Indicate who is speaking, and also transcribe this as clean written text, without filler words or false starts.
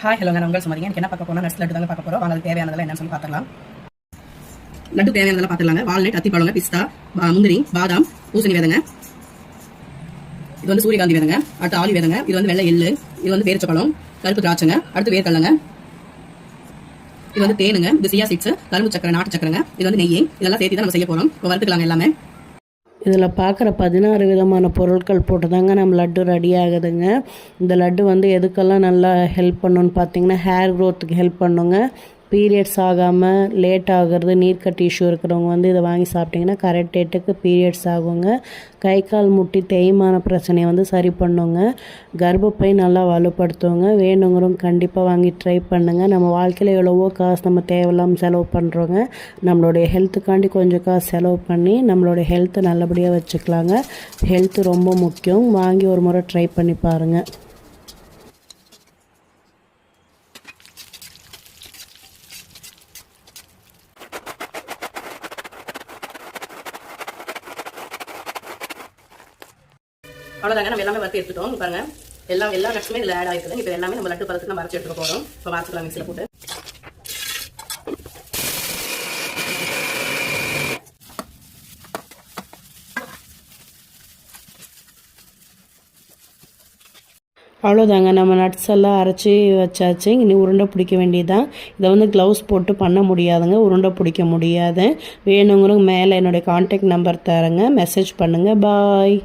Speaker 1: Hi ஹலோங்க, நான் உங்கள் சுமதிங்க. எனக்கு என்ன பார்க்க போனால் நட்ஸ் லட்டு தாங்க பார்க்க போகிறோம். வாங்க தேவையானதெல்லாம் என்னன்னு சொல்லி பார்த்துக்கலாம். லட்டு தேவையானதெல்லாம் பார்த்துலாங்க. வால்நட், அத்திப்பழங்க, பிஸ்தா, முந்திரி, பாதாம், பூசணி விதைங்க, இது வந்து சூரியகாந்தி விதைங்க, அடுத்து ஆலி விதைங்க, இது வந்து வெள்ளை எள்ளு, இது வந்து பேரிச்சப்பழம், கருப்பு திராட்சைங்க, அடுத்து வேர்க்கடலைங்க, இது வந்து தேனுங்க, இது சியா சீட்ஸ், கரும்பு சக்கரை, நாட்டு சக்கரைங்க, இது வந்து நெய். இதெல்லாம் சேர்த்து தான் நம்ம செய்ய போகிறோம். இப்போ வறுத்துக்கலாங்க எல்லாமே.
Speaker 2: இதில் பார்க்குற 16 விதமான பொருட்கள் போட்டு தாங்க நம்ம லட்டு ரெடி ஆகுதுங்க. இந்த லட்டு வந்து எதுக்கெல்லாம் நல்லா ஹெல்ப் பண்ணுன்னு பார்த்தீங்கன்னா, ஹேர் க்ரோத்துக்கு ஹெல்ப் பண்ணுங்க. பீரியட்ஸ் ஆகாமல் லேட் ஆகிறது, நீர்க்கட்டி இஷ்யூ இருக்கிறவங்க வந்து இதை வாங்கி சாப்பிட்டிங்கன்னா கரெக்ட் டேட்டுக்கு பீரியட்ஸ் ஆகுங்க. கை கால் முட்டி தேய்மான பிரச்சனையை வந்து சரி பண்ணுங்க. கர்ப்பப்பை நல்லா வலுப்படுத்துவோங்க. வேணுங்கிறவங்க கண்டிப்பாக வாங்கி ட்ரை பண்ணுங்கள். நம்ம வாழ்க்கையில் எவ்வளவோ காசு நம்ம தேவையில்லாமல் செலவு பண்ணுறோங்க. நம்மளுடைய ஹெல்த்துக்காண்டி கொஞ்சம் காசு செலவு பண்ணி நம்மளுடைய ஹெல்த்தை நல்லபடியாக வச்சுக்கலாங்க. ஹெல்த்து ரொம்ப முக்கியம். வாங்கி ஒரு முறை ட்ரை பண்ணி பாருங்கள்.
Speaker 1: அவ்வளோதாங்க, நம்ம எல்லாமே வறுத்து எடுத்துட்டோம். பாருங்க, எல்லா நட்ஸுமே இதில் ஆட் ஆகிருக்குது. இப்போ எல்லாமே நம்ம லட்டு பதத்துக்கு நம்ம அரைச்சி எடுத்துக்க போகிறோம். இப்போ வறுத்துக்கலாம் மிக்ஸியில் போட்டு.
Speaker 2: அவ்வளோதாங்க, நம்ம நட்ஸ் எல்லாம் அரைச்சி வச்சாச்சு. இனி உருண்டை பிடிக்க வேண்டியதுதான். இதை வந்து க்ளவுஸ் போட்டு பண்ண முடியாதுங்க, உருண்டை பிடிக்க முடியாது. வேணுங்கிறவங்க மேலே என்னுடைய கான்டாக்ட் நம்பர் தரேங்க, மெசேஜ் பண்ணுங்கள். பாய்.